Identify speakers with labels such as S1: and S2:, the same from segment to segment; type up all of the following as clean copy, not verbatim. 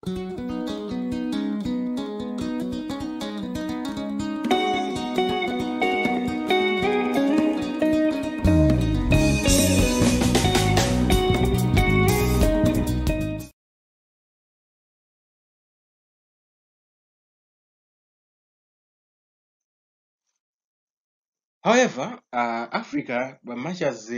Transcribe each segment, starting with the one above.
S1: However, Africa, but much as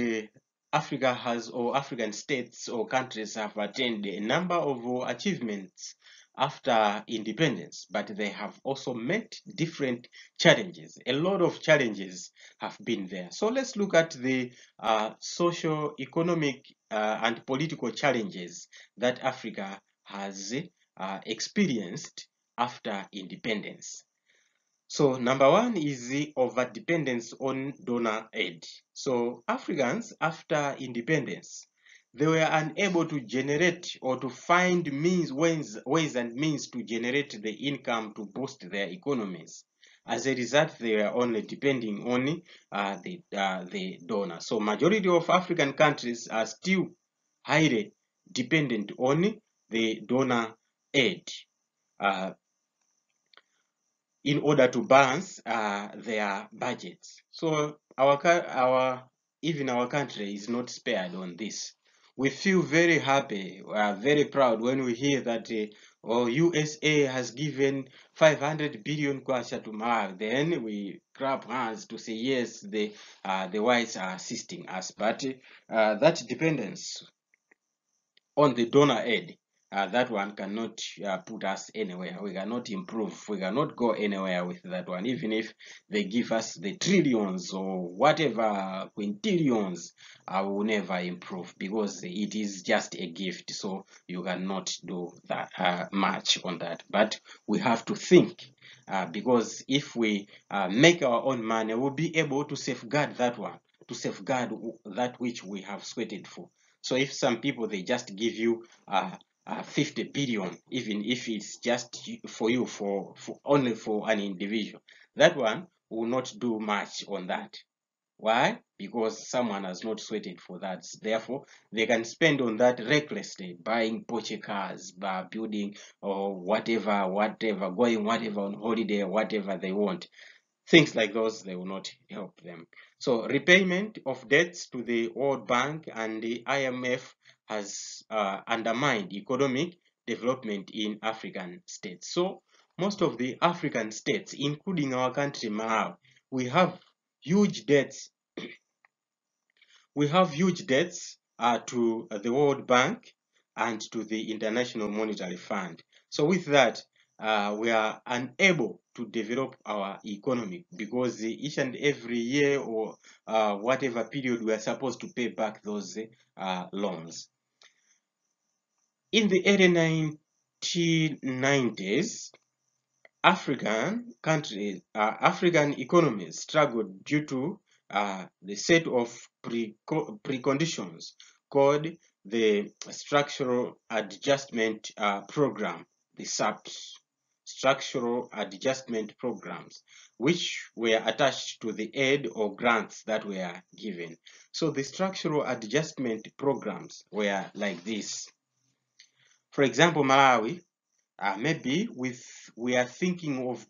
S1: Africa has, or African states or countries have attained a number of achievements after independence, but they have also met different challenges. A lot of challenges have been there. So let's look at the socio-economic and political challenges that Africa has experienced after independence. So number one is the over-dependence on donor aid. So Africans, after independence, they were unable to generate or to find ways and means to generate the income to boost their economies. As a result, they were only depending on the donor. So majority of African countries are still highly dependent on the donor aid. In order to balance their budgets. So even our country is not spared on this. We feel very happy, very proud when we hear that USA has given 500 billion kwacha to Malawi. Then we clap hands to say yes, the whites are assisting us. But that dependence on the donor aid, that one cannot put us anywhere. We cannot improve. We cannot go anywhere with that one. Even if they give us the trillions or whatever quintillions, I will never improve because it is just a gift. So you cannot do that much on that. But we have to think, because if we make our own money, we'll be able to safeguard that one, to safeguard that which we have sweated for. So if some people, they just give you 50 billion, even if it's just for you, for only for an individual, that one will not do much on that. Why? Because someone has not sweated for that. Therefore, they can spend on that recklessly, buying Porsche cars, building or whatever, going whatever on holiday, whatever they want. Things like those, they will not help them. So repayment of debts to the World Bank and the IMF has undermined economic development in African states. So most of the African states, including our country, Malawi, we have huge debts. We have huge debts to the World Bank and to the International Monetary Fund. So with that, we are unable to develop our economy because each and every year or whatever period we are supposed to pay back those loans. In the early 1990s, African countries, African economies struggled due to the set of preconditions called the Structural Adjustment Program, the SAPS, Structural Adjustment Programs, which were attached to the aid or grants that were given. So the Structural Adjustment Programs were like this. For example, Malawi, maybe we are thinking of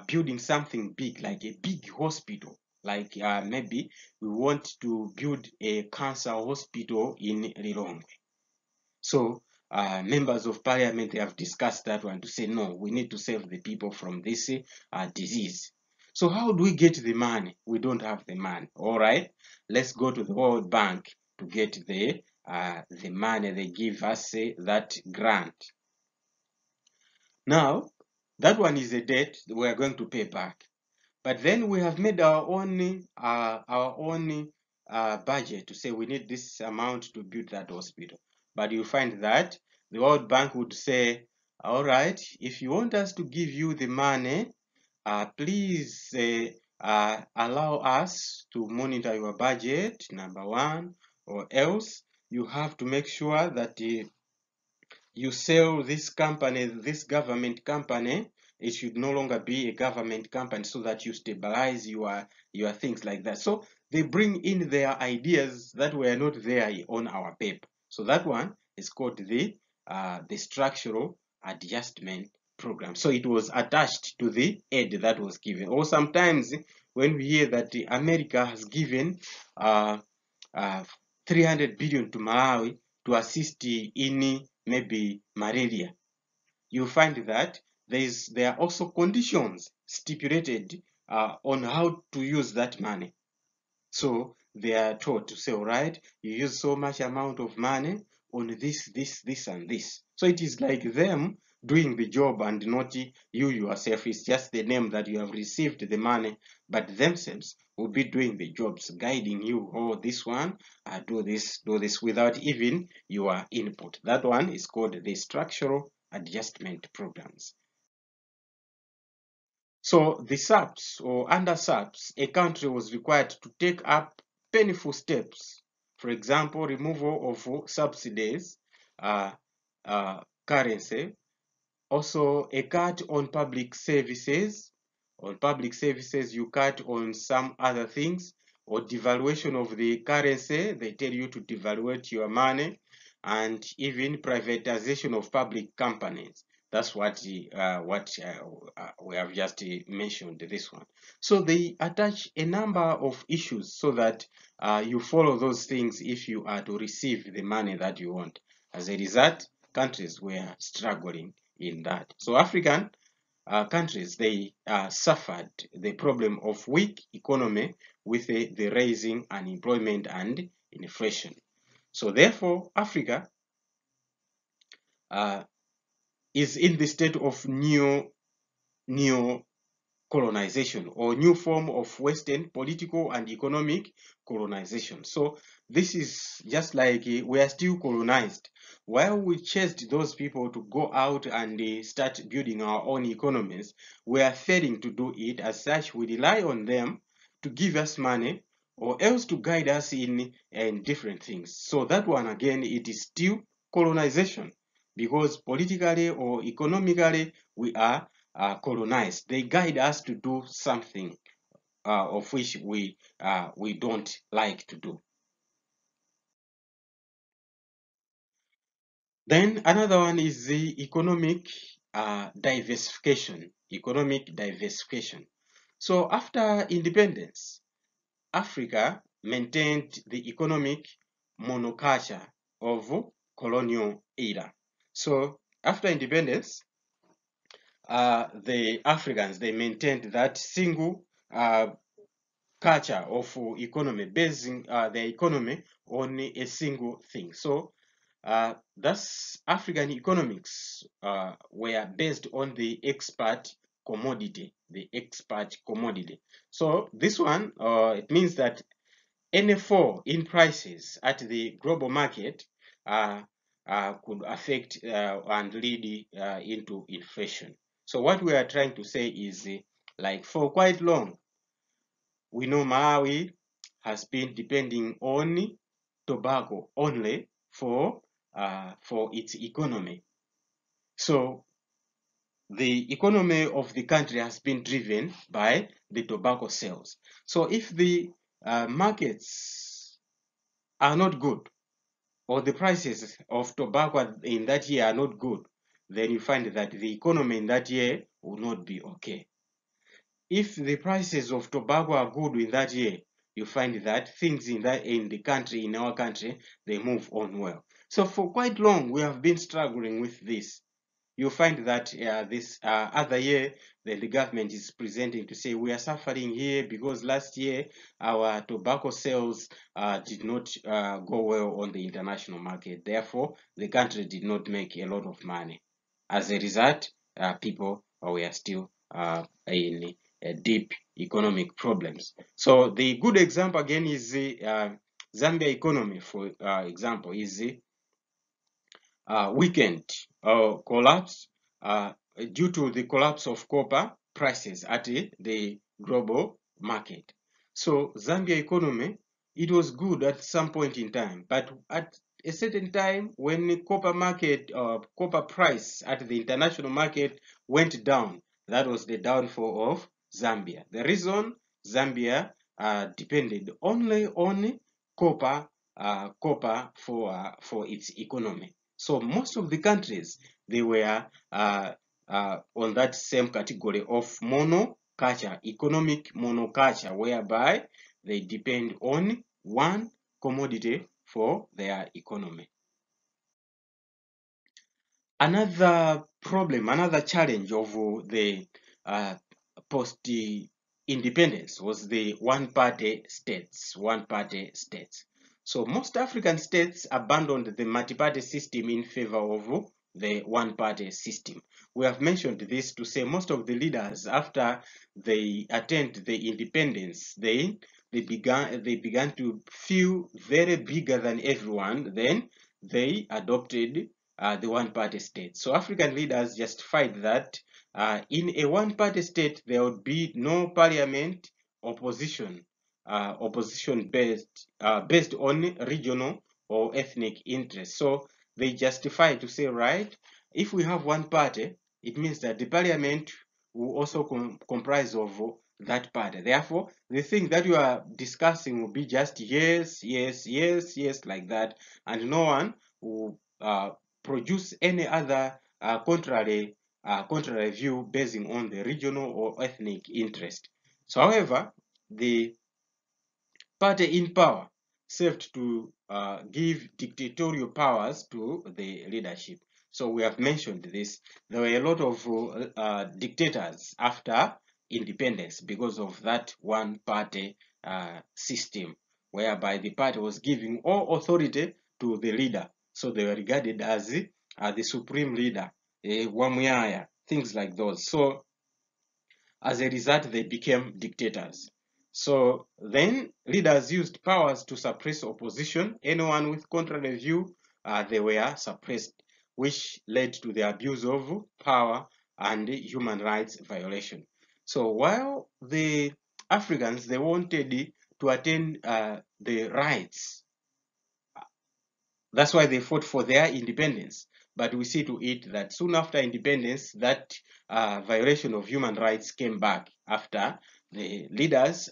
S1: building something big, like a big hospital. Like maybe we want to build a cancer hospital in Lilongwe. So members of parliament, they have discussed that one to say, no, we need to save the people from this disease. So how do we get the money? We don't have the money. All right, let's go to the World Bank to get the money. They give us that grant. Now, that one is a debt we are going to pay back. But then we have made our own budget to say we need this amount to build that hospital. But you find that the World Bank would say, all right, if you want us to give you the money, please allow us to monitor your budget, number one, or else you have to make sure that you sell this company, this government company. It should no longer be a government company, so that you stabilize your things like that. So they bring in their ideas that were not there on our paper. So that one is called the the structural adjustment program. So it was attached to the aid that was given. Or sometimes when we hear that America has given uh, 300 billion to Malawi to assist in maybe malaria, you find that there are also conditions stipulated on how to use that money. So they are told to say, all right, you use so much amount of money on this, and this. So it is like them doing the job and not you yourself. It's just the name that you have received the money, but themselves will be doing the jobs, guiding you. Oh, this one, do this, without even your input. That one is called the structural adjustment programs. So the SAPs or under SAPs, a country was required to take up painful steps. For example, removal of subsidies, uh, currency, also a cut on public services. On public services, you cut on some other things, or devaluation of the currency. They tell you to devaluate your money, and even privatization of public companies. That's what we have just mentioned, this one. So they attach a number of issues so that you follow those things if you are to receive the money that you want. As a result, countries were struggling in that. So African countries, they suffered the problem of weak economy with the rising unemployment and inflation. So therefore, Africa is in the state of neo colonization, or new form of Western political and economic colonization. So this is just like we are still colonized. While we chased those people to go out and start building our own economies, we are failing to do it. As such, we rely on them to give us money or else to guide us in different things. So that one again, it is still colonization, because politically or economically we are colonized. They guide us to do something of which we don't like to do. Then another one is the economic diversification. Economic diversification. So after independence, Africa maintained the economic monoculture of colonial era. So after independence, the Africans, they maintained that single culture of economy, basing their economy on a single thing. So that's African economics were based on the export commodity, So this one, it means that any fall in prices at the global market could affect and lead into inflation. So what we are trying to say is, like for quite long, we know Malawi has been depending on tobacco only for its economy. So the economy of the country has been driven by the tobacco sales. So if the markets are not good, or the prices of tobacco in that year are not good, then you find that the economy in that year will not be okay. If the prices of tobacco are good in that year, you find that things in our country, they move on well. So for quite long, we have been struggling with this. You find that this other year, then the government is presenting to say we are suffering here because last year our tobacco sales did not go well on the international market. Therefore, the country did not make a lot of money. As a result, people were still in deep economic problems. So the good example again is the Zambia economy, for example, is weakened or collapse due to the collapse of copper prices at the global market. So Zambia economy, it was good at some point in time, but at a certain time when the copper price at the international market went down, that was the downfall of Zambia. The reason Zambia depended only on copper for its economy. So most of the countries, they were on that same category of monoculture, economic monoculture, whereby they depend on one commodity for their economy. Another problem, another challenge of the uh, post-independence was the one-party states, one-party states. So most African states abandoned the multi-party system in favor of the one-party system. We have mentioned this to say most of the leaders, after they attained the independence, they began to feel very bigger than everyone. Then they adopted the one-party state. So African leaders justified that in a one-party state there would be no parliament, opposition, opposition based on regional or ethnic interests. So they justify to say, right, if we have one party, it means that the parliament will also comprise of that party. Therefore, the thing that you are discussing will be just yes, yes, yes, yes, like that, and no one will produce any other contrary view basing on the regional or ethnic interest. So, however, the party in power served to give dictatorial powers to the leadership. So we have mentioned this. There were a lot of dictators after independence because of that one-party system, whereby the party was giving all authority to the leader. So they were regarded as the supreme leader, Wamuyaya, things like those. So as a result, they became dictators. So then leaders used powers to suppress opposition. Anyone with contrary view, they were suppressed, which led to the abuse of power and human rights violation. So while the Africans, they wanted to attain the rights, that's why they fought for their independence. But we see to it that soon after independence, that violation of human rights came back after the leaders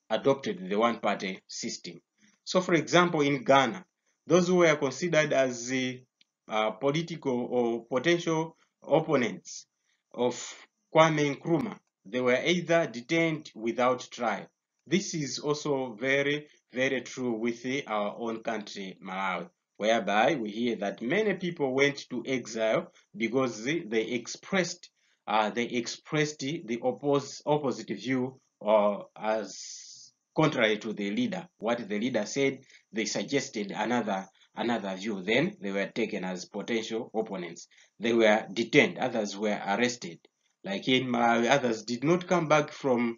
S1: adopted the one-party system. So, for example, in Ghana, those who were considered as the political or potential opponents of Kwame Nkrumah, they were either detained without trial. This is also very, very true with our own country, Malawi, whereby we hear that many people went to exile because they expressed the opposite view, or as contrary to the leader. What the leader said, they suggested another view. Then they were taken as potential opponents. They were detained. Others were arrested. Like in Malawi, others did not come back from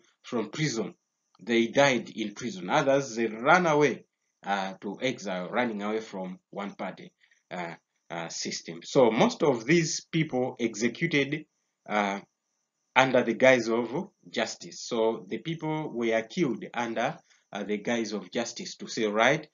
S1: prison. They died in prison. Others, they ran away to exile, running away from one party system. So most of these people executed under the guise of justice. So the people were killed under the guise of justice, to say, right,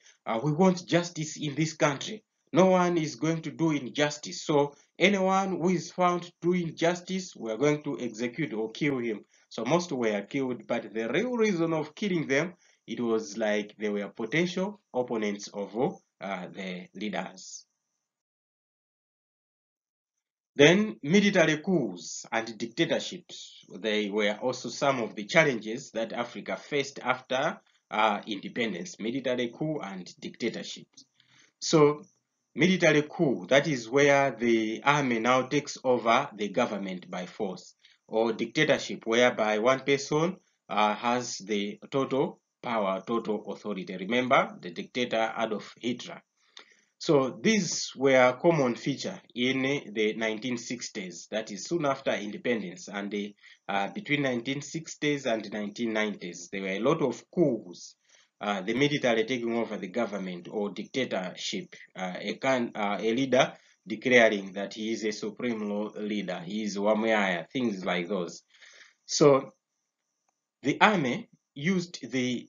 S1: we want justice in this country. No one is going to do injustice. So anyone who is found doing justice, we are going to execute or kill him. So most were killed, but the real reason of killing them, it was like they were potential opponents of the leaders. Then military coups and dictatorships, they were also some of the challenges that Africa faced after independence, military coup and dictatorships. So military coup, that is where the army now takes over the government by force, or dictatorship, whereby one person has the total power, total authority. Remember the dictator Adolf Hitler. So these were a common feature in the 1960s, that is soon after independence, and between 1960s and 1990s, there were a lot of coups, the military taking over the government, or dictatorship, a leader declaring that he is a supreme leader, he is Wamuyaya, things like those. So the army used the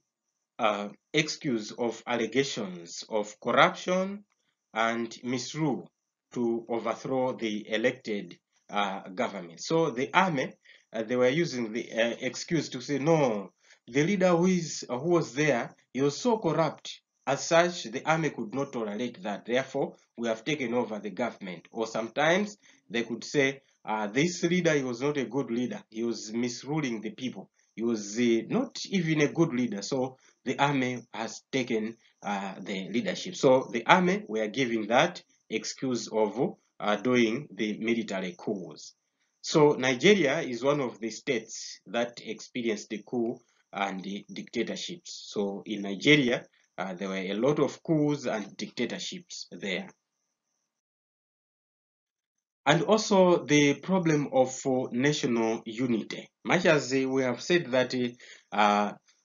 S1: excuse of allegations of corruption and misrule to overthrow the elected government. So the army, they were using the excuse to say, no, the leader who was there, he was so corrupt. as such, the army could not tolerate that. Therefore, we have taken over the government. Or sometimes they could say, this leader, he was not a good leader. He was misruling the people. He was not even a good leader. So the army has taken the leadership. So the army were giving that excuse of doing the military coups. So Nigeria is one of the states that experienced the coup and the dictatorships. So in Nigeria, there were a lot of coups and dictatorships there. And also the problem of national unity. Much as we have said that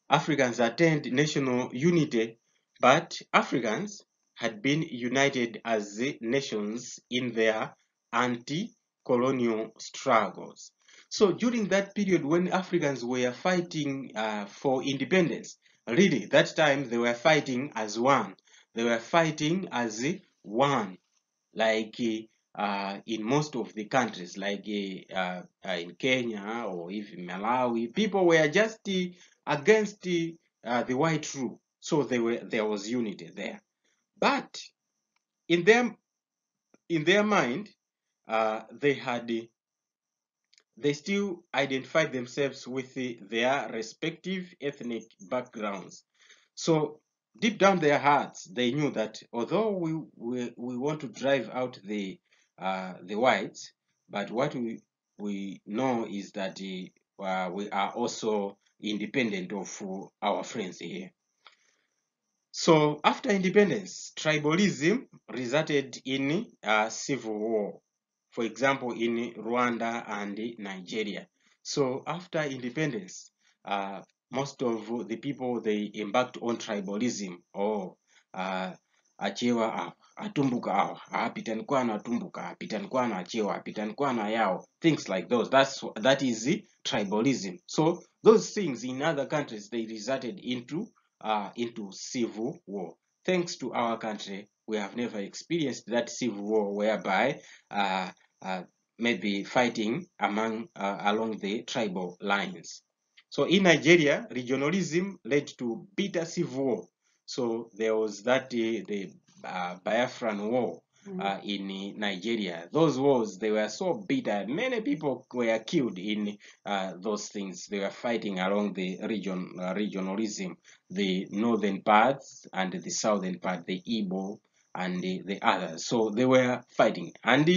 S1: Africans attained national unity, but Africans had been united as nations in their anti-colonial struggles. So during that period when Africans were fighting for independence, really that time they were fighting as one. They were fighting as one, like in most of the countries, like in Kenya or even Malawi, people were just against the white rule. So there was unity there. But in their mind, they still identified themselves with their respective ethnic backgrounds. So deep down their hearts, they knew that although we want to drive out the whites, but what we know is that we are also independent of our friends here. So after independence, tribalism resulted in a civil war. For example, in Rwanda and Nigeria. So after independence, most of the people, they embarked on tribalism. Achewa atumbuka awa, apitankwana atumbuka, apitankwana achewa, apitankwana yao, things like those. That is the tribalism. So those things in other countries, they resulted into civil war. Thanks to our country, we have never experienced that civil war whereby maybe fighting along the tribal lines. So in Nigeria, regionalism led to bitter civil war. So there was that the Biafran war in Nigeria. Those wars, they were so bitter. Many people were killed in those things. They were fighting along the regionalism, the northern parts and the southern part, the Igbo and the others. So they were fighting. And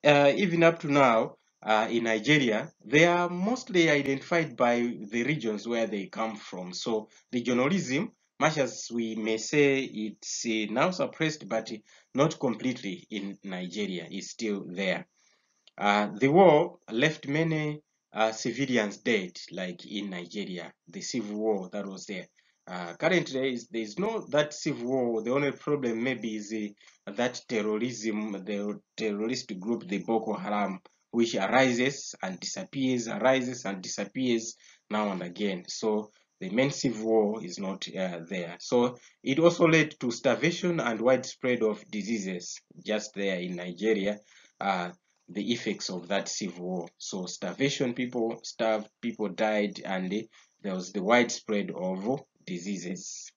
S1: even up to now, in Nigeria, they are mostly identified by the regions where they come from. So regionalism, much as we may say it's now suppressed, but not completely in Nigeria, is still there. The war left many civilians dead, like in Nigeria, the civil war that was there. Currently, there is no that civil war. The only problem maybe is that terrorism, the terrorist group, the Boko Haram, which arises and disappears now and again. So the main civil war is not there. So it also led to starvation and widespread of diseases just there in Nigeria. The effects of that civil war. So starvation, people starved, people died, and there was the widespread of diseases.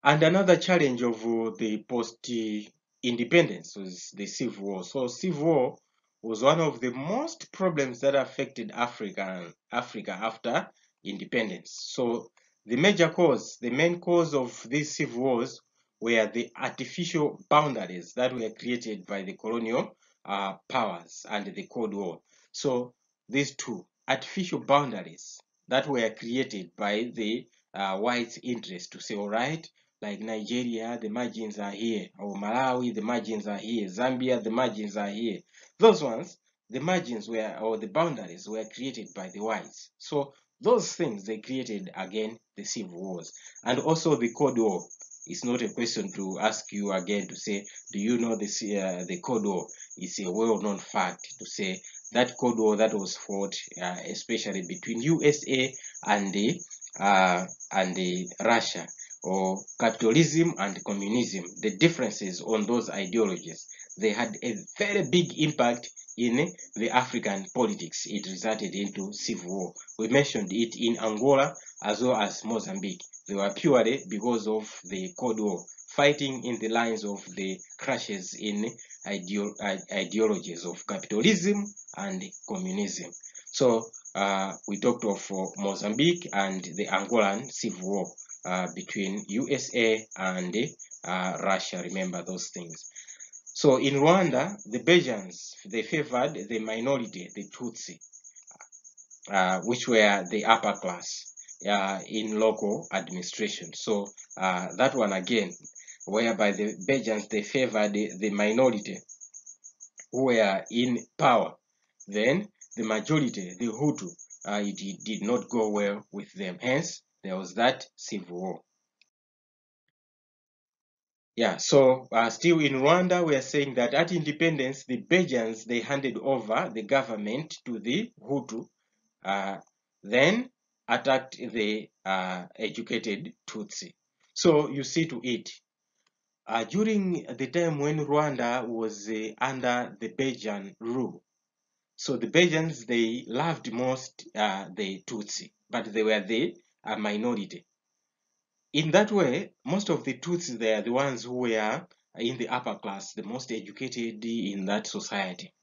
S1: And another challenge of the post-independence was the civil war. So civil war was one of the most problems that affected Africa after independence. So the main cause of these civil wars were the artificial boundaries that were created by the colonial powers and the Cold War. So these two artificial boundaries that were created by the white interest to say, all right, like Nigeria, the margins are here, or Malawi, the margins are here, Zambia, the margins are here. Those ones, the margins were, or the boundaries were created by the whites. So those things, they created, again, the civil wars. And also the Cold War. It's not a question to ask you again to say, do you know the Cold War? It's a well-known fact to say that Cold War that was fought, especially between USA and the Russia, or capitalism and communism, the differences on those ideologies, they had a very big impact in the African politics. It resulted into civil war. We mentioned it in Angola, as well as Mozambique. They were purely because of the Cold War, fighting in the lines of the crashes in ideologies of capitalism and communism. So we talked of Mozambique and the Angolan Civil War between USA and Russia. Remember those things. So in Rwanda, the Belgians, they favored the minority, the Tutsi, which were the upper class in local administration. So that one again, whereby the Belgians, they favored the minority who were in power. Then the majority, the Hutu, it did not go well with them. Hence, there was that civil war. Yeah, so still in Rwanda, we are saying that at independence, the Belgians, they handed over the government to the Hutu, then attacked the educated Tutsi. So you see to it, during the time when Rwanda was under the Belgian rule, so the Belgians, they loved most the Tutsi, but they were the minority. In that way, most of the Tutsis, they are the ones who were in the upper class, the most educated in that society.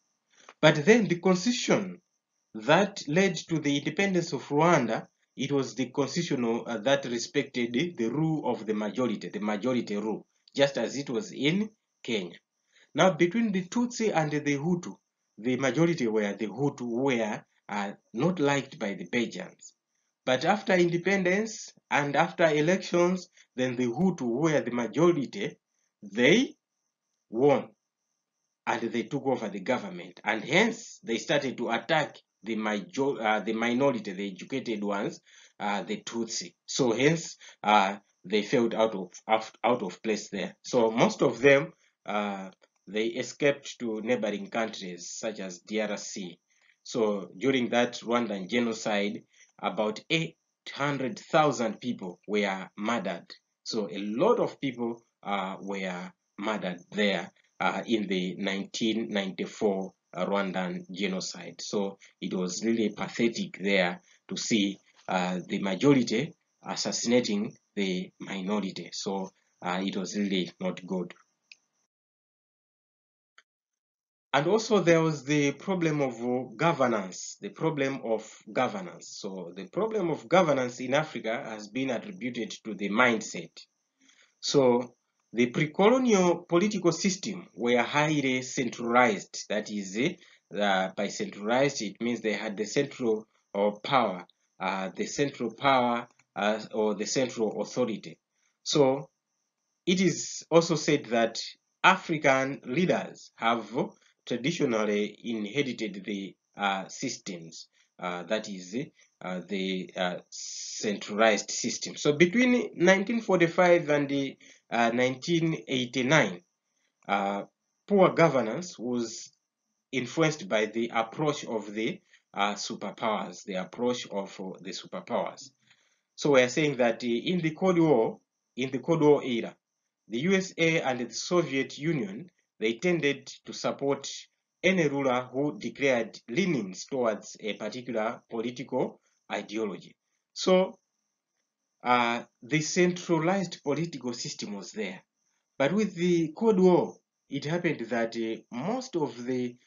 S1: But then the constitution that led to the independence of Rwanda, it was the constitution that respected the rule of the majority rule, just as it was in Kenya. Now, between the Tutsi and the Hutu, the majority were the Hutu who were not liked by the Belgians. But after independence and after elections, then the Hutu who were the majority, they won and they took over the government, and hence they started to attack the minority, the educated ones, the Tutsi. So hence they felt out of place there. So most of them they escaped to neighboring countries such as DRC. So during that Rwandan genocide, about 800,000 people were murdered. So a lot of people were murdered there in the 1994 Rwandan genocide. So it was really pathetic there to see the majority assassinating the minority. So it was really not good. And also there was the problem of governance, the problem of governance. So the problem of governance in Africa has been attributed to the mindset. So the pre-colonial political system were highly centralized. That is, by centralized, it means they had the central power, or the central authority. So it is also said that African leaders have traditionally inherited the systems, that is the centralized system. So between 1945 and 1989, poor governance was influenced by the approach of the superpowers, the approach of the superpowers. So we are saying that in the Cold War era, the USA and the Soviet Union, they tended to support any ruler who declared leanings towards a particular political ideology. So the centralized political system was there. But with the Cold War, it happened that most of the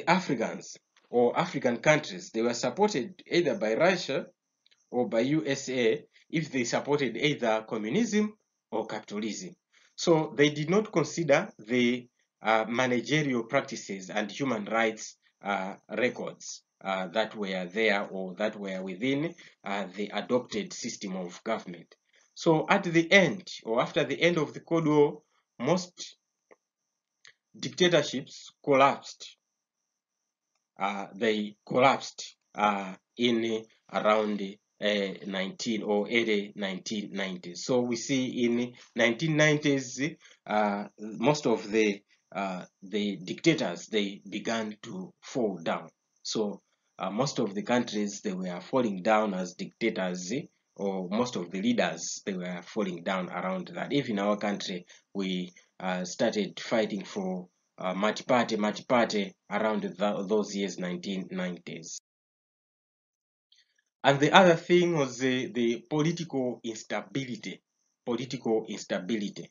S1: Africans or African countries, they were supported either by Russia or by USA if they supported either communism or capitalism. So they did not consider the managerial practices and human rights records that were there or that were within the adopted system of government. So at the end, or after the end of the Cold War, most dictatorships collapsed. They collapsed in around 19 or early 1990s. So we see in 1990s, most of the dictators, they began to fall down. So most of the countries, they were falling down as dictators, or most of the leaders, they were falling down around that. Even in our country, we started fighting for multi-party around those years, 1990s. And the other thing was the political instability. Political instability.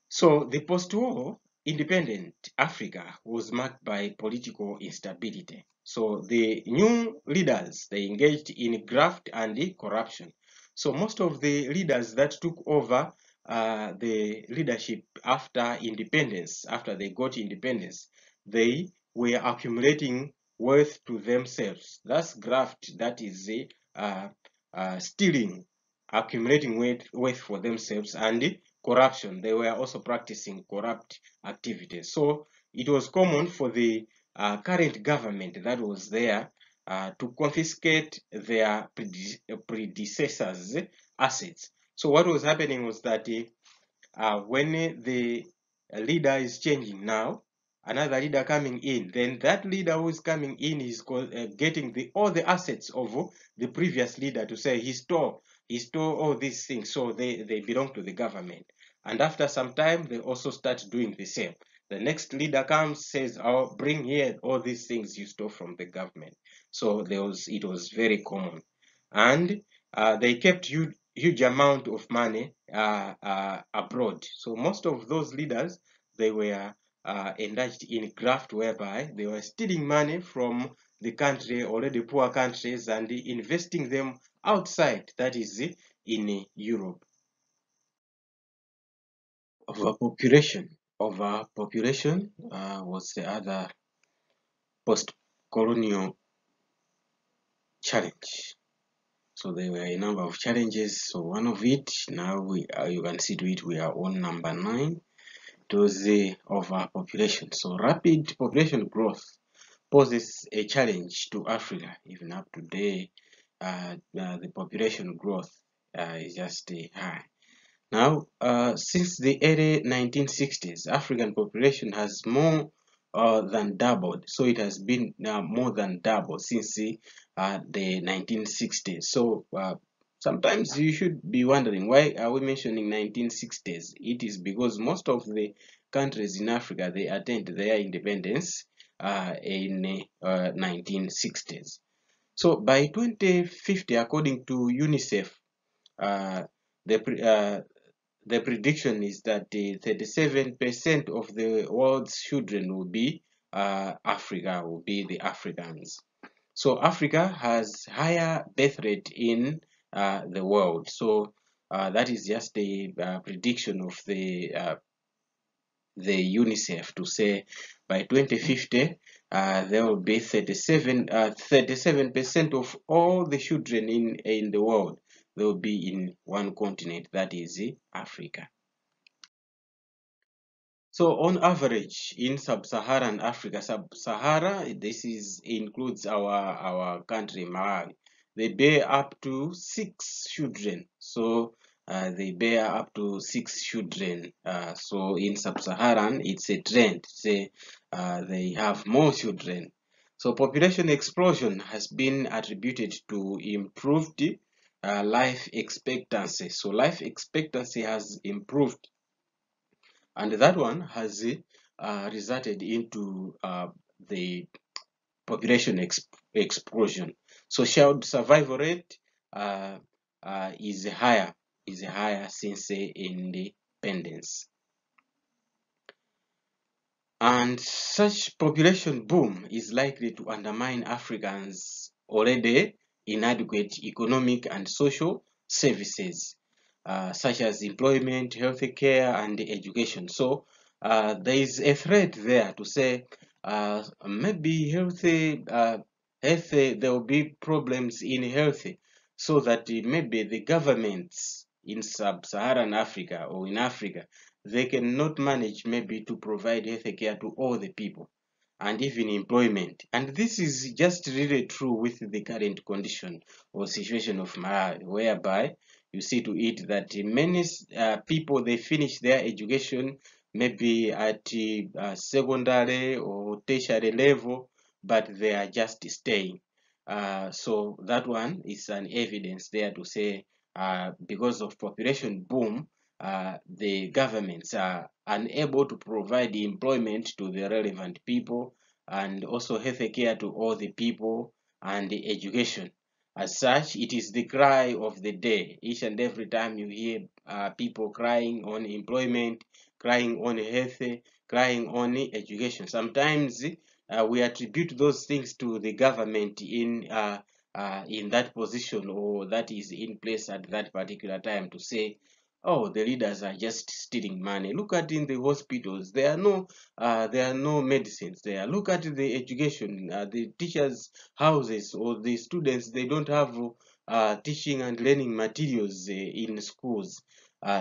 S1: So the post-war independent Africa was marked by political instability. So the new leaders, they engaged in graft and corruption. So most of the leaders that took over the leadership after independence, after they got independence, they were accumulating wealth to themselves. That's graft, that is stealing, accumulating wealth for themselves, and corruption. They were also practicing corrupt activities. So it was common for the current government that was there to confiscate their predecessors' assets. So what was happening was that when the leader is changing now, another leader coming in, then that leader who is coming in is getting all the assets of the previous leader, to say he stole all these things, so they belong to the government. And after some time, they also start doing the same. The next leader comes, says, "Oh, bring here all these things you stole from the government." So it was very common, and they kept huge amount of money abroad. So most of those leaders, they were engaged in graft, whereby they were stealing money from the country, already poor countries, and investing them outside, that is in Europe. Overpopulation was the other post-colonial challenge. So there were a number of challenges. So one of it, now you can see to it, we are on number 9. It was the overpopulation. So rapid population growth poses a challenge to Africa. Even up to today, the population growth is just high. Now, since the early 1960s, African population has more than doubled. So it has been more than doubled since the 1960s. So sometimes you should be wondering, why are we mentioning 1960s? It is because most of the countries in Africa, they attained their independence in 1960s. So by 2050, according to UNICEF, uh, the the prediction is that 37% of the world's children will be Africa, will be the Africans. So Africa has higher birth rate in the world. So that is just a prediction of the UNICEF, to say by 2050 there will be 37% of all the children in the world, they will be in one continent, that is Africa. So on average, in sub-Saharan Africa, sub-Sahara, includes our country, Malawi. They bear up to 6 children. So they bear up to 6 children. So in sub-Saharan, it's a trend. Say they have more children. So population explosion has been attributed to improved life expectancy. So life expectancy has improved, and that one has resulted into the population explosion. So child survival rate uh, is higher since independence. And such population boom is likely to undermine Africans' already inadequate economic and social services, such as employment, healthcare, and education. So there is a threat there to say maybe there will be problems in health, so that maybe the governments in sub-Saharan Africa or in Africa, they cannot manage maybe to provide health care to all the people, and even employment. And this is just really true with the current condition or situation of Malawi, whereby you see to it that many people, they finish their education maybe at secondary or tertiary level, but they are just staying. So that one is an evidence there to say because of population boom, the governments are unable to provide employment to the relevant people, and also health care to all the people, and the education. As such, it is the cry of the day. Each and every time you hear people crying on employment, crying on health, crying on education. Sometimes we attribute those things to the government in that position or that is in place at that particular time to say, oh, the leaders are just stealing money. Look at in the hospitals, there are no medicines there. Look at the education, the teachers' houses or the students, they don't have teaching and learning materials in schools.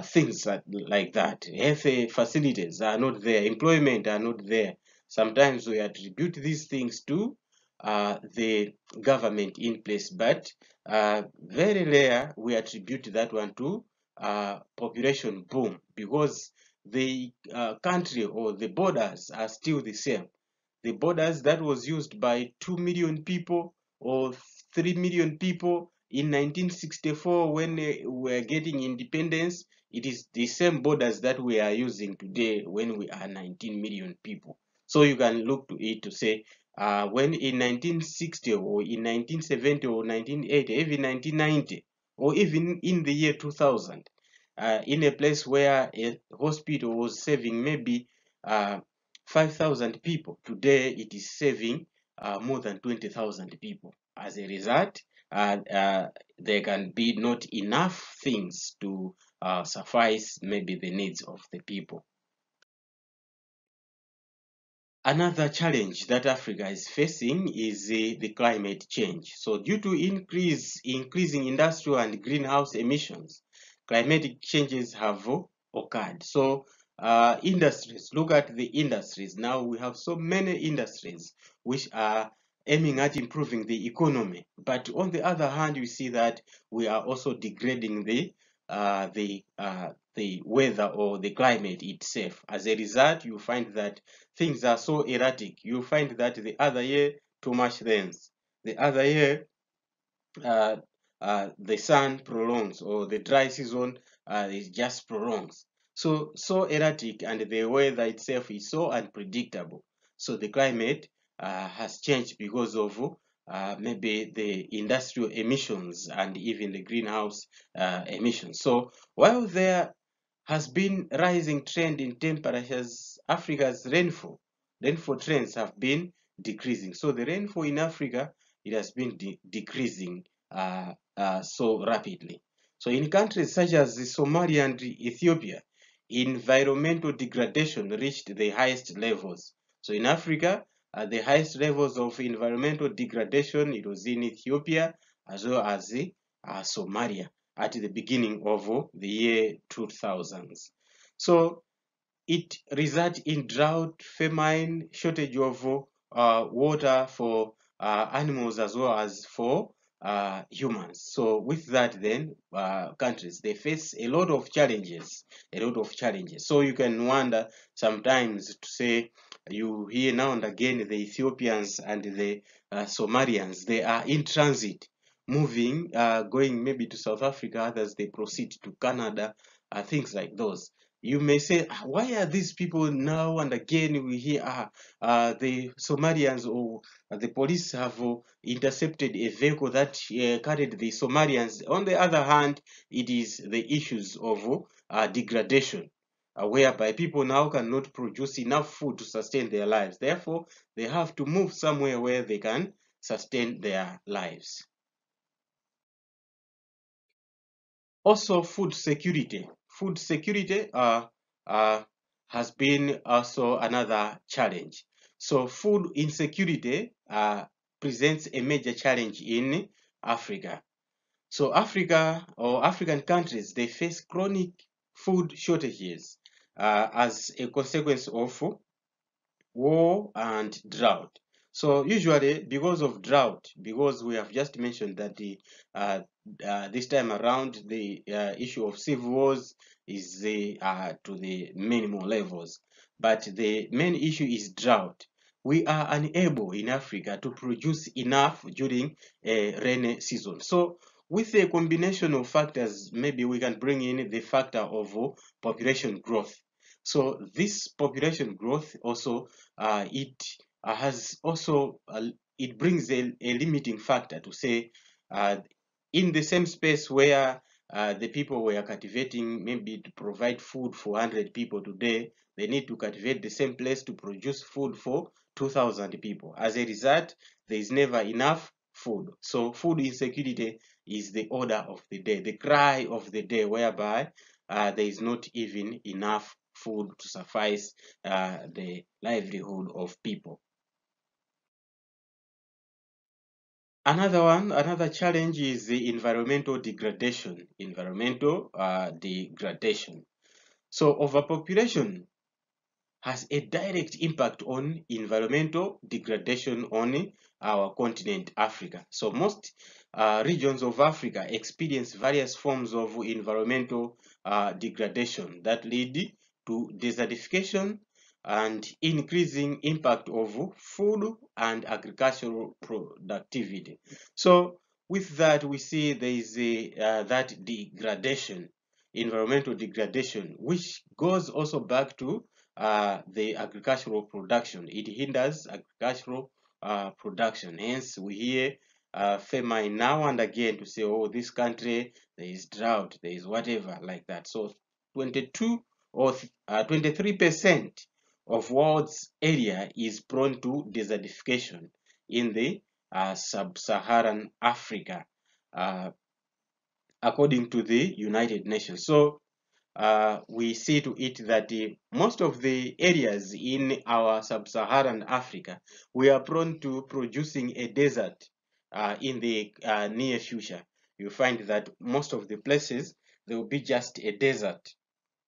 S1: Things like that. Health facilities are not there. Employment are not there. Sometimes we attribute these things to the government in place, but very rare we attribute that one to population boom, because the country or the borders are still the same. The borders that was used by 2 million people or 3 million people in 1964 when we were getting independence, it is the same borders that we are using today when we are 19 million people. So you can look to it to say, when in 1960 or in 1970 or 1980, even 1990, or even in the year 2000, in a place where a hospital was saving maybe 5,000 people, today it is saving more than 20,000 people. As a result, there can be not enough things to suffice maybe the needs of the people. Another challenge that Africa is facing is the climate change. So due to increasing industrial and greenhouse emissions, climatic changes have occurred. So industries, look at the industries. Now we have so many industries which are aiming at improving the economy. But on the other hand, you see that we are also degrading the weather or the climate itself. As a result, you find that things are so erratic. You find that the other year too much rains, the other year uh, the sun prolongs, or the dry season is just prolongs. So erratic, and the weather itself is so unpredictable. So the climate has changed because of maybe the industrial emissions and even the greenhouse emissions. So while there has been rising trend in temperatures, Africa's rainfall trends have been decreasing. So the rainfall in Africa, it has been decreasing so rapidly. So in countries such as Somalia and Ethiopia, environmental degradation reached the highest levels. So in Africa, the highest levels of environmental degradation, it was in Ethiopia as well as Somalia at the beginning of the year 2000s. So it results in drought, famine, shortage of water for animals as well as for humans. So with that, then countries, they face a lot of challenges, a lot of challenges. So you can wonder sometimes to say, you hear now and again the Ethiopians and the Somalians, they are in transit, moving, going maybe to South Africa, others they proceed to Canada, things like those. You may say, why are these people now and again we hear the Somalians or the police have intercepted a vehicle that carried the Somalians. On the other hand, it is the issues of degradation, whereby people now cannot produce enough food to sustain their lives. Therefore, they have to move somewhere where they can sustain their lives. Also, food security. Food security has been also another challenge. So food insecurity presents a major challenge in Africa. So Africa or African countries, they face chronic food shortages as a consequence of war and drought. So usually because of drought, because we have just mentioned that this time around the issue of civil wars is to the minimal levels, but the main issue is drought. We are unable in Africa to produce enough during a rainy season. So with a combination of factors, maybe we can bring in the factor of population growth. So this population growth also it has also it brings a limiting factor to say in the same space where the people were cultivating, maybe to provide food for 100 people today, they need to cultivate the same place to produce food for 2,000 people. As a result, there is never enough food. So food insecurity is the order of the day, the cry of the day, whereby there is not even enough food to suffice the livelihood of people. Another challenge is the environmental degradation. So overpopulation has a direct impact on environmental degradation on our continent, Africa. So most regions of Africa experience various forms of environmental degradation that lead to desertification and increasing impact of food and agricultural productivity. So with that, we see there is that degradation, environmental degradation, which goes also back to the agricultural production. It hinders agricultural production. Hence, we hear famine now and again to say, oh, this country, there is drought, there is whatever like that. So 22 or 23% of world's area is prone to desertification in the sub-Saharan Africa, according to the United Nations. So we see to it that most of the areas in our sub-Saharan Africa, we are prone to producing a desert in the near future. You find that most of the places, there will be just a desert.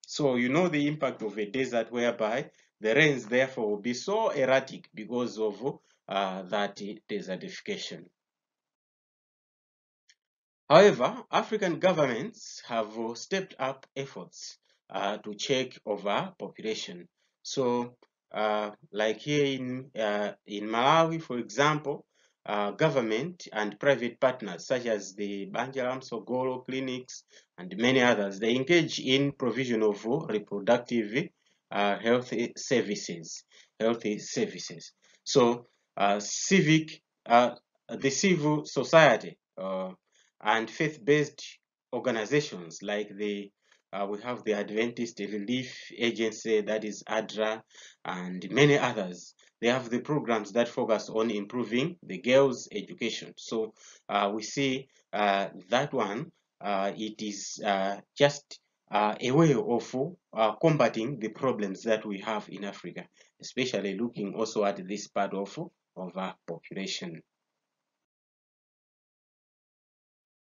S1: So you know the impact of a desert, whereby the rains therefore will be so erratic because of that desertification. However, African governments have stepped up efforts to check overpopulation. So, like here in Malawi, for example, government and private partners such as the Banjaram Sogolo clinics and many others, they engage in provision of reproductive health services. So, the civil society and faith-based organizations like we have the Adventist Relief Agency, that is ADRA, and many others. They have the programs that focus on improving the girls' education. So we see that one, it is just a way of combating the problems that we have in Africa, especially looking also at this part of population.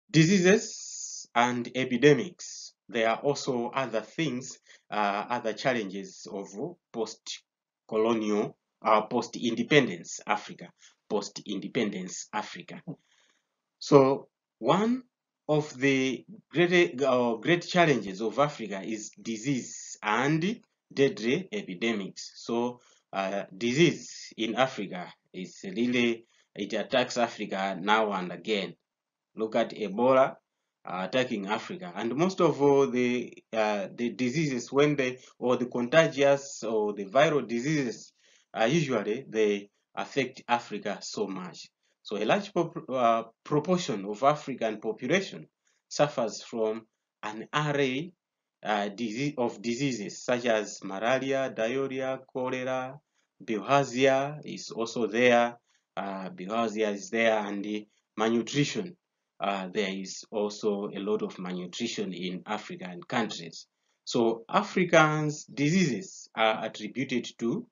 S1: Diseases and epidemics. There are also other things, other challenges of post-colonial, post-independence Africa, So one of the great challenges of Africa is disease and deadly epidemics. So disease in Africa is really, it attacks Africa now and again. Look at Ebola attacking Africa, and most of all the diseases, when they, or the contagious or the viral diseases, usually they affect Africa so much. So a large proportion of African population suffers from an array of diseases such as malaria, diarrhea, cholera, bilharzia is also there. Bilharzia is there, and malnutrition. There is also a lot of malnutrition in African countries. So Africans' diseases are attributed to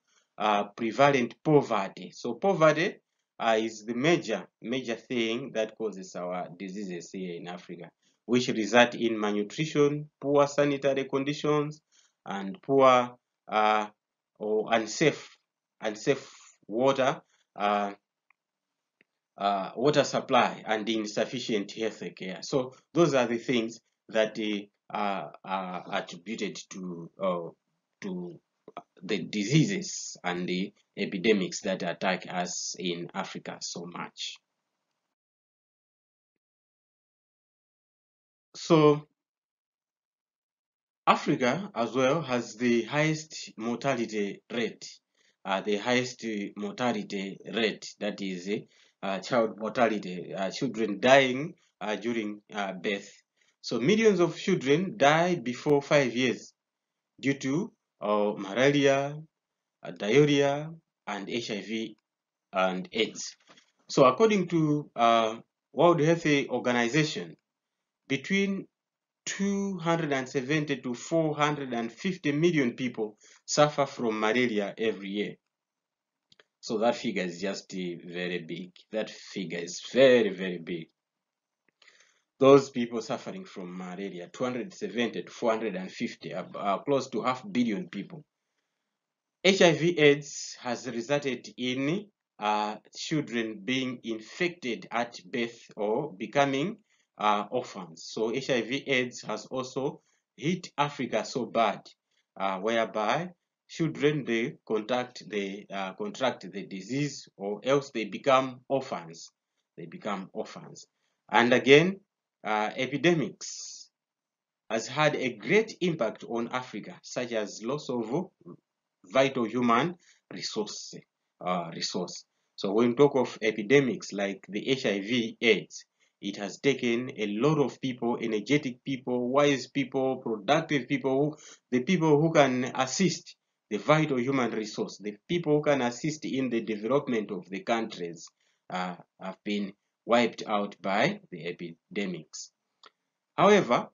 S1: prevalent poverty. So poverty is the major thing that causes our diseases here in Africa, which result in malnutrition, poor sanitary conditions, and poor or unsafe water water supply and insufficient health care. So those are the things that are attributed to the diseases and the epidemics that attack us in Africa so much. So Africa as well has the highest mortality rate, that is child mortality, children dying during birth. So millions of children die before 5 years due to malaria, diarrhea, and HIV and AIDS. So according to World Health Organization, between 270 to 450 million people suffer from malaria every year. So that figure is just very big. That figure is very, very big. Those people suffering from malaria, 270 to 450, close to 500 million people. HIV/AIDS has resulted in children being infected at birth or becoming orphans. So HIV/AIDS has also hit Africa so bad, whereby children they contract the disease, or else they become orphans. They become orphans, and again, epidemics has had a great impact on Africa, such as loss of vital human resource. So when we talk of epidemics like the HIV/AIDS, it has taken a lot of people, energetic people, wise people, productive people, the people who can assist the vital human resource, the people who can assist in the development of the countries, have been wiped out by the epidemics. However,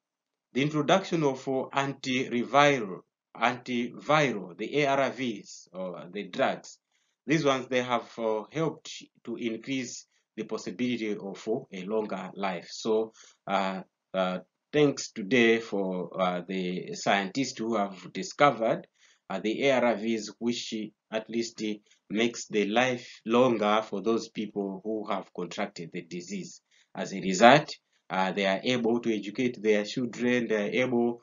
S1: the introduction of antiviral, the ARVs, or the drugs, these ones, they have helped to increase the possibility of a longer life. So uh, thanks today for the scientists who have discovered the ARVs, which at least makes the life longer for those people who have contracted the disease. As a result, they are able to educate their children, they are able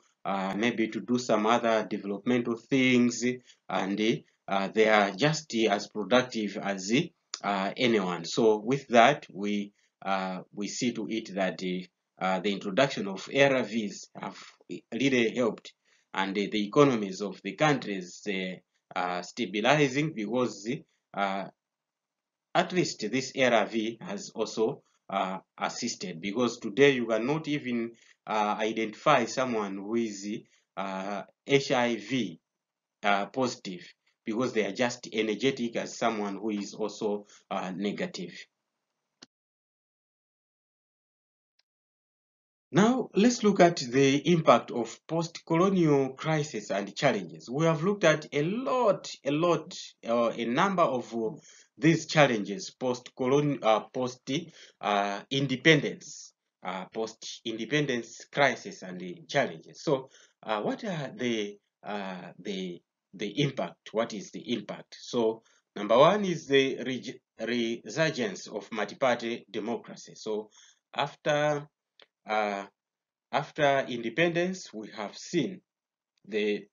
S1: maybe to do some other developmental things, and they are just as productive as anyone. So with that, we see to it that the introduction of ARVs have really helped, and the economies of the countries stabilizing, because at least this ARV has also assisted, because today you cannot even identify someone who is HIV positive, because they are just energetic as someone who is also negative. Now, let's look at the impact of post-colonial crisis and challenges. We have looked at a number of these challenges post-independence, post-independence crisis and the challenges. So, what are the impact? What is the impact? So, number one is the resurgence of multi-party democracy. So, after uh, after independence, we have seen the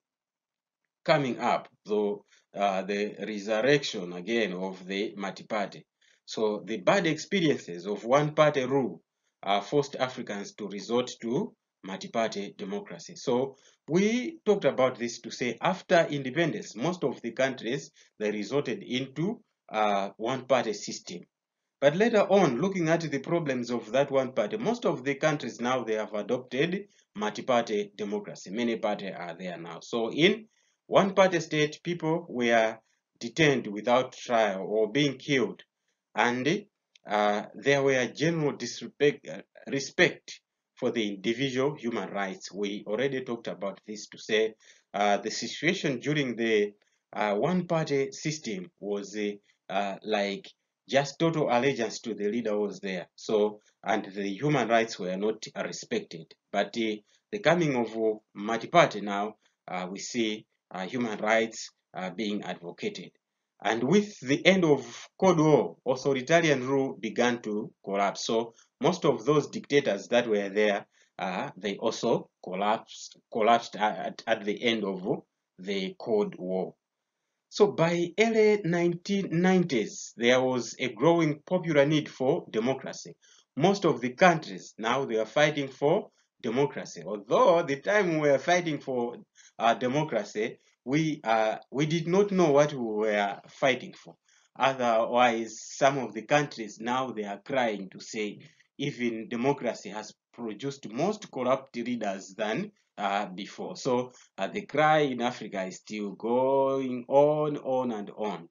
S1: coming up, though, the resurrection again of the multi-party. So the bad experiences of one-party rule forced Africans to resort to multi-party democracy. So we talked about this to say, after independence, most of the countries, they resorted into one-party system. But later on, looking at the problems of that one party, most of the countries now, they have adopted multi-party democracy. Many parties are there now. So in one-party state, people were detained without trial or being killed, and there were general respect for the individual human rights. We already talked about this to say the situation during the one-party system was like just total allegiance to the leader was there. So, and the human rights were not respected. But the coming of multi-party now, we see human rights being advocated. And with the end of Cold War, authoritarian rule began to collapse. So most of those dictators that were there, they also collapsed at the end of the Cold War. So by early 1990s, there was a growing popular need for democracy. Most of the countries now, they are fighting for democracy. Although the time we were fighting for democracy, we did not know what we were fighting for. Otherwise, some of the countries now, they are crying to say, even democracy has produced most corrupt leaders than before. So the cry in Africa is still going on and on.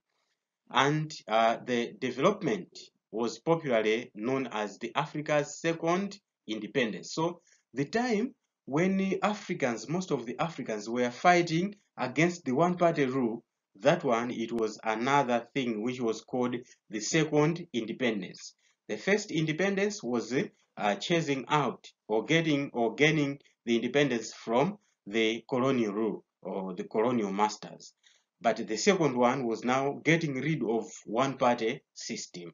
S1: And the development was popularly known as the Africa's second independence. So the time when Africans, most of the Africans were fighting against the one-party rule, that one, it was another thing which was called the second independence. The first independence was chasing out or gaining the independence from the colonial rule or the colonial masters. But the second one was now getting rid of one-party system.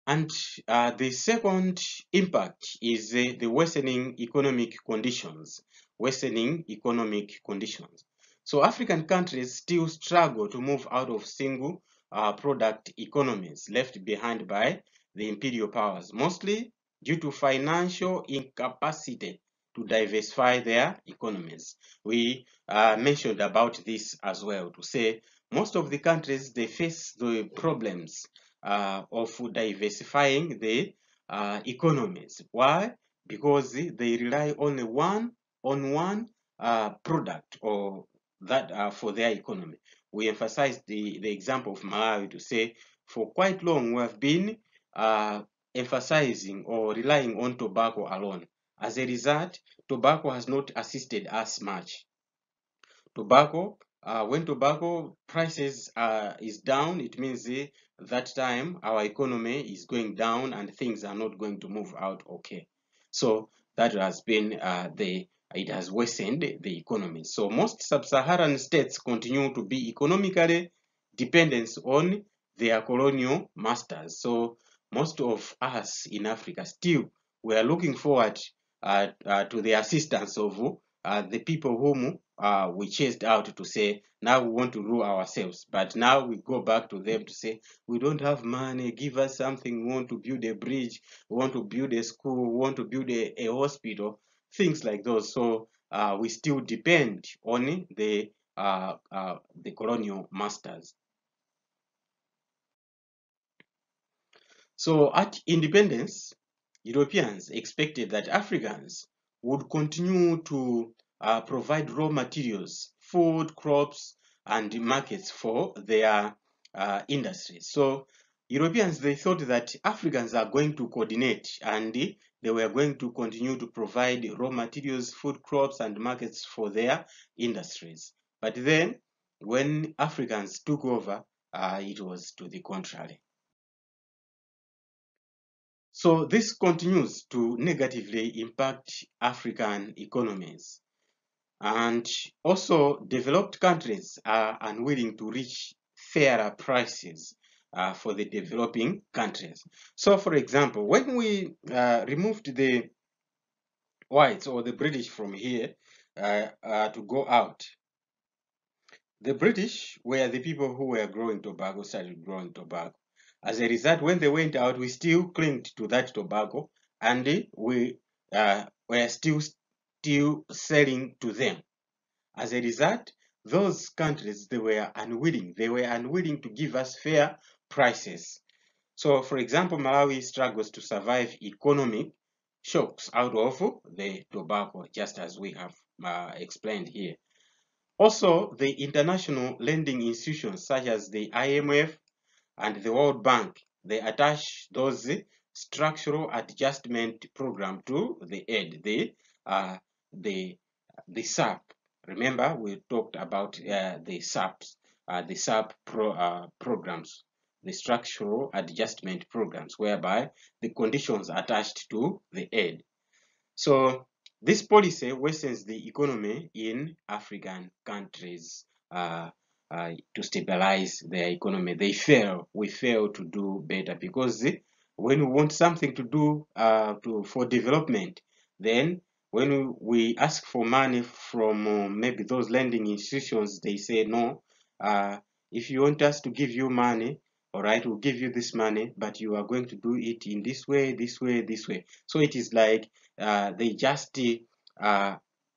S1: And the second impact is the worsening economic conditions. Worsening economic conditions. So African countries still struggle to move out of single product economies left behind by the imperial powers, mostly due to financial incapacity to diversify their economies. We mentioned about this as well to say most of the countries, they face the problems of diversifying the economies. Why? Because they rely only on one product or that for their economy. We emphasize the example of Malawi to say for quite long we have been emphasizing or relying on tobacco alone. As a result, tobacco has not assisted us much. Tobacco, when tobacco prices is down, it means that time our economy is going down and things are not going to move out okay. So that has been it has worsened the economy. So most sub-Saharan states continue to be economically dependent on their colonial masters. So most of us in Africa still we are looking forward to the assistance of the people whom we chased out to say, now we want to rule ourselves. But now we go back to them to say, we don't have money, give us something. We want to build a bridge, we want to build a school, we want to build a hospital, things like those. So we still depend on the colonial masters. So at independence, Europeans expected that Africans would continue to provide raw materials, food, crops, and markets for their industries. So Europeans, they thought that Africans are going to coordinate and they were going to continue to provide raw materials, food, crops, and markets for their industries. But then when Africans took over, it was to the contrary. So this continues to negatively impact African economies. And also developed countries are unwilling to reach fairer prices for the developing countries. So for example, when we removed the whites or the British from here to go out, the British were the people who were growing tobacco, started growing tobacco. As a result, when they went out, we still clinged to that tobacco and we were still selling to them. As a result, those countries, they were unwilling. They were unwilling to give us fair prices. So, for example, Malawi struggles to survive economic shocks out of the tobacco, just as we have explained here. Also, the international lending institutions such as the IMF and the World Bank, they attach those structural adjustment program to the aid, the SAP. Remember, we talked about the SAPs, the SAP programs, the structural adjustment programs, whereby the conditions attached to the aid. So this policy worsens the economy in African countries to stabilize their economy. We fail to do better because when we want something to do for development, then when we ask for money from maybe those lending institutions, they say no. If you want us to give you money, all right, we'll give you this money, but you are going to do it in this way, this way, this way. So it is like they just uh,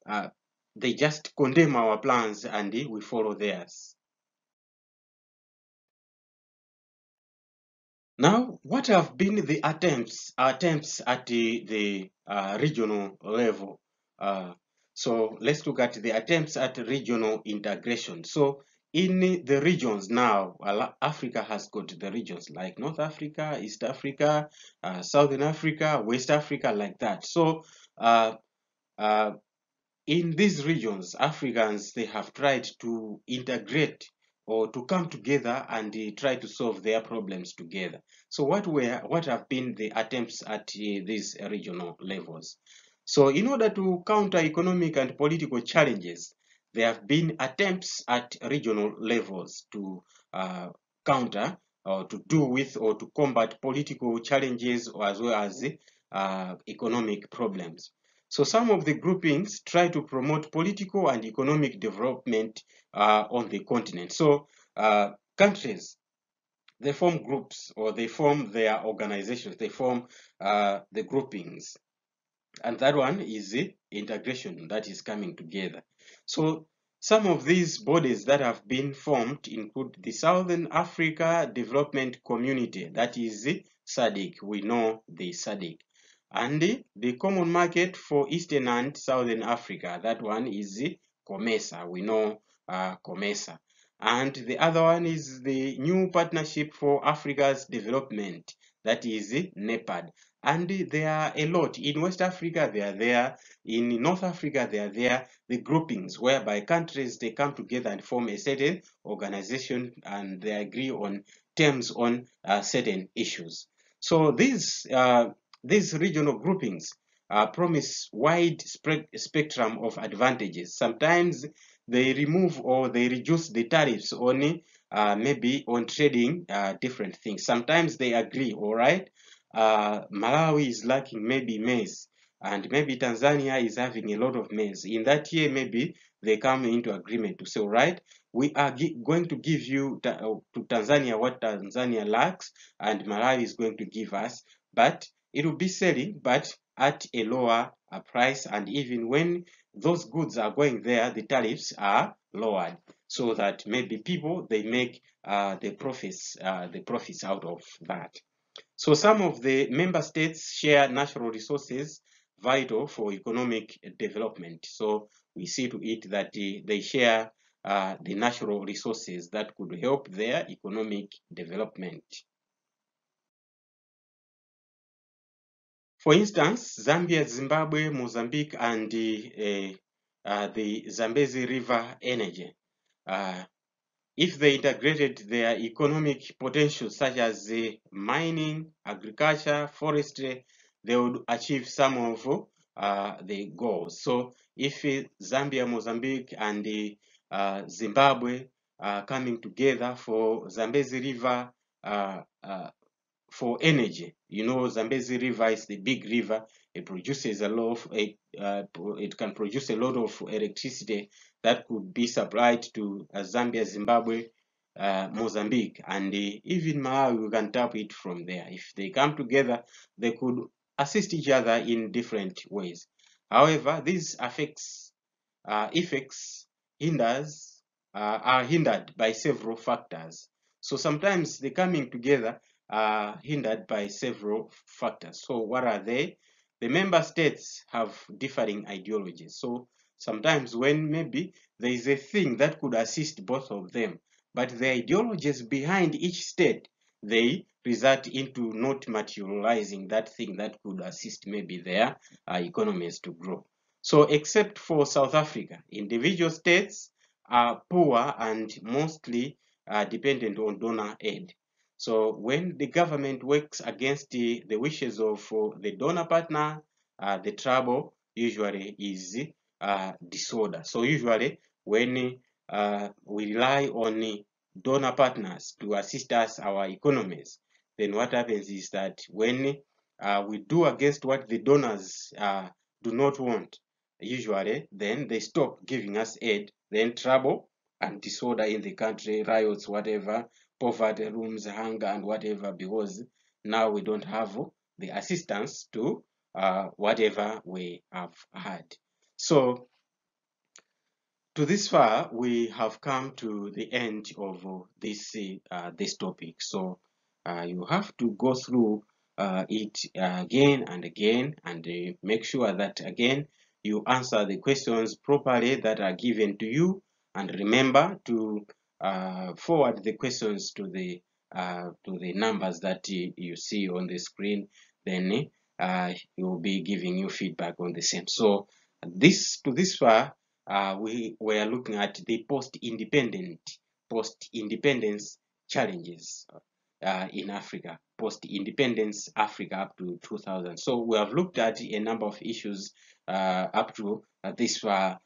S1: uh, condemn our plans and we follow theirs. Now, what have been the attempts at the regional level? So let's look at the attempts at regional integration. So in the regions now, Africa has got the regions like North Africa, East Africa, Southern Africa, West Africa, like that. So uh, uh, in these regions, Africans, they have tried to integrate or to come together and try to solve their problems together. So what have been the attempts at these regional levels? So in order to counter economic and political challenges, there have been attempts at regional levels to counter or to do with or to combat political challenges as well as economic problems. So some of the groupings try to promote political and economic development on the continent. So countries, they form groups or they form their organizations, they form the groupings. And that one is the integration that is coming together. So some of these bodies that have been formed include the Southern Africa Development Community, that is the SADC. We know the SADC. And the Common Market for Eastern and Southern Africa, that one is the COMESA. We know COMESA. And the other one is the New Partnership for Africa's Development, that is the NEPAD. And there are a lot. In West Africa, they are there. In North Africa, they are there. The groupings whereby countries, they come together and form a certain organization and they agree on terms on certain issues. So these regional groupings promise wide spectrum of advantages. Sometimes they remove or they reduce the tariffs on maybe on trading different things. Sometimes they agree, all right? Malawi is lacking maybe maize, and maybe Tanzania is having a lot of maize. In that year, maybe they come into agreement to say, all right, we are going to give you to Tanzania what Tanzania lacks, and Malawi is going to give us, but it will be selling, but at a lower price, and even when those goods are going there, the tariffs are lowered, so that maybe people they make the profits out of that. So some of the member states share natural resources vital for economic development. So we see to it that they share the natural resources that could help their economic development. For instance, Zambia, Zimbabwe, Mozambique, and the Zambezi River Energy. If they integrated their economic potential, such as mining, agriculture, forestry, they would achieve some of the goals. So if Zambia, Mozambique, and Zimbabwe are coming together for Zambezi River for energy. You know, Zambezi River is the big river. It produces a lot of it can produce a lot of electricity that could be supplied to Zambia, Zimbabwe, Mozambique, and even Malawi. We can tap it from there. If they come together, they could assist each other in different ways. However, these effects are hindered by several factors. So sometimes the coming together are hindered by several factors. So what are they? The member states have differing ideologies. So sometimes when maybe there is a thing that could assist both of them, but the ideologies behind each state, they result into not materializing that thing that could assist maybe their economies to grow. So except for South Africa, individual states are poor and mostly dependent on donor aid. So when the government works against the wishes of the donor partner, the trouble usually is disorder. So usually when we rely on donor partners to assist us, our economies, then what happens is that when we do against what the donors do not want, usually then they stop giving us aid, then trouble and disorder in the country, riots, whatever, poverty, rooms, hunger, and whatever, because now we don't have the assistance to whatever we have had. So to this far, we have come to the end of this topic. So you have to go through it again and again, and make sure that again you answer the questions properly that are given to you, and remember to forward the questions to the numbers that you see on the screen. Then he will be giving you feedback on the same. So this far, we were looking at the post-independence challenges in Africa, post-independence Africa up to 2000. So we have looked at a number of issues up to this far,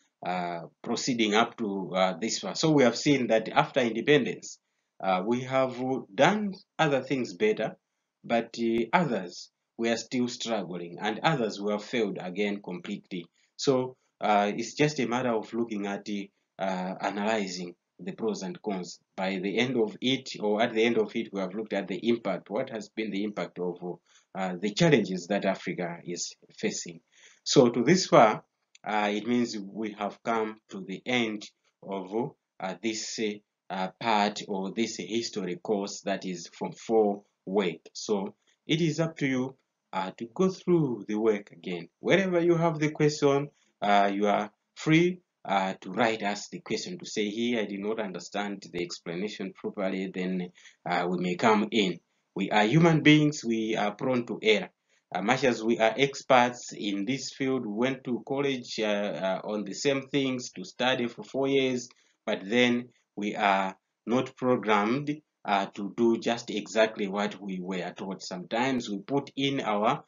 S1: proceeding up to this far. So we have seen that after independence, we have done other things better, but others we are still struggling, and others we have failed again completely. So it's just a matter of looking at the analyzing the pros and cons. By the end of it, or at the end of it, we have looked at the impact. What has been the impact of the challenges that Africa is facing? So to this far, it means we have come to the end of this part, or this history course, that is from 4 work. So it is up to you to go through the work again. Wherever you have the question, you are free to write us the question, to say, here I did not understand the explanation properly. Then we may come in. We are human beings, we are prone to error. Much as we are experts in this field, we went to college on the same things to study for 4 years, but then we are not programmed to do just exactly what we were taught. Sometimes we put in our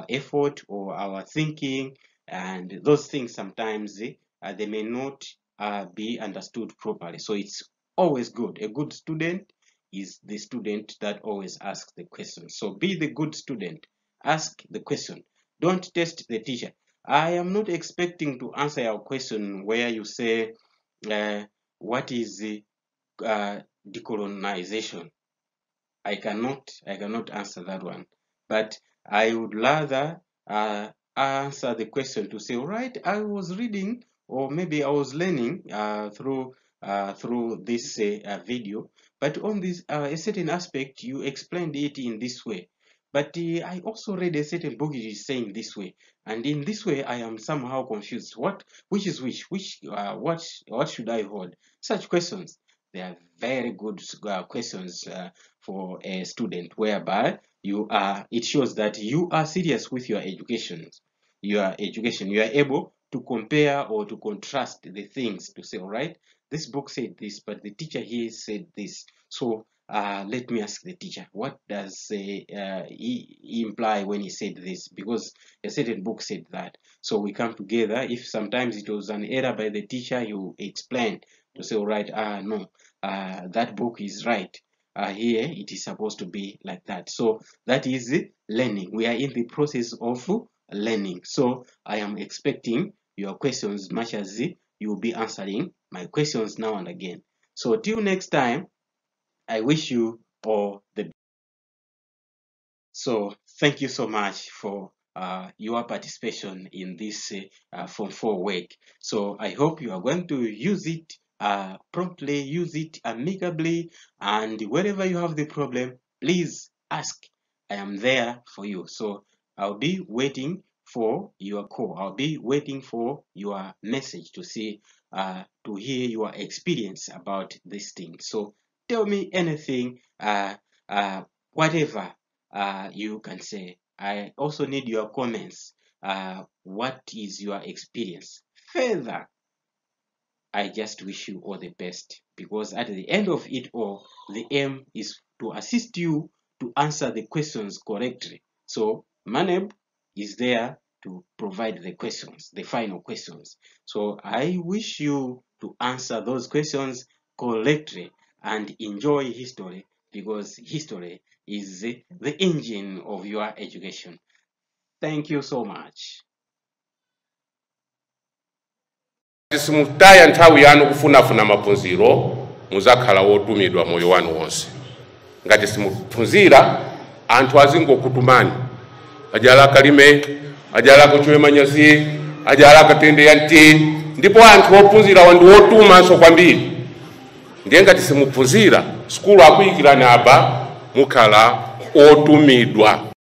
S1: effort or our thinking, and those things sometimes they may not be understood properly. So it's always good. A good student is the student that always asks the question. So be the good student. Ask the question. Don't test the teacher. I am not expecting to answer your question where you say, what is decolonization? I cannot answer that one. But I would rather answer the question to say, all right, I was reading, or maybe I was learning through this video, but on this a certain aspect you explained it in this way. But I also read a certain book, it is saying this way, and in this way I am somehow confused. Which is which? What should I hold? Such questions, they are very good questions for a student, whereby it shows that you are serious with your education. You are able to compare or to contrast the things, to say, all right, this book said this, but the teacher here said this. So let me ask the teacher, what does he imply when he said this? Because a certain book said that. So we come together. If sometimes it was an error by the teacher, you explain to say, all right, no, that book is right. Here it is supposed to be like that. So that is learning. We are in the process of learning. So I am expecting your questions, much as you will be answering my questions now and again. So till next time, I wish you all the best. So thank you so much for your participation in this Form 4 work. So I hope you are going to use it promptly, use it amicably, and wherever you have the problem, please ask. I am there for you. So I'll be waiting for your call. I'll be waiting for your message to see to hear your experience about this thing. So tell me anything, whatever you can say. I also need your comments. What is your experience? Further, I just wish you all the best, because at the end of it all, the aim is to assist you to answer the questions correctly. So Maneb is there to provide the questions, the final questions. So I wish you to answer those questions correctly and enjoy history, because history is the engine of your education. Thank you so much.
S2: Simutaya nthawi yanu kufunafuna maphunziro muzakhala wotumidwa moyo wanu wonse. Ngati simuphunzira anthu azingokutumani, ajala kalime, ajala kuchwe manyazi, ajala katende yanti, ndipo anthu ophunzira wandu wotuma so kwambiri. Ndiye ngati simuphunzira, skulu akuyikirani apa mukhala otumidwa.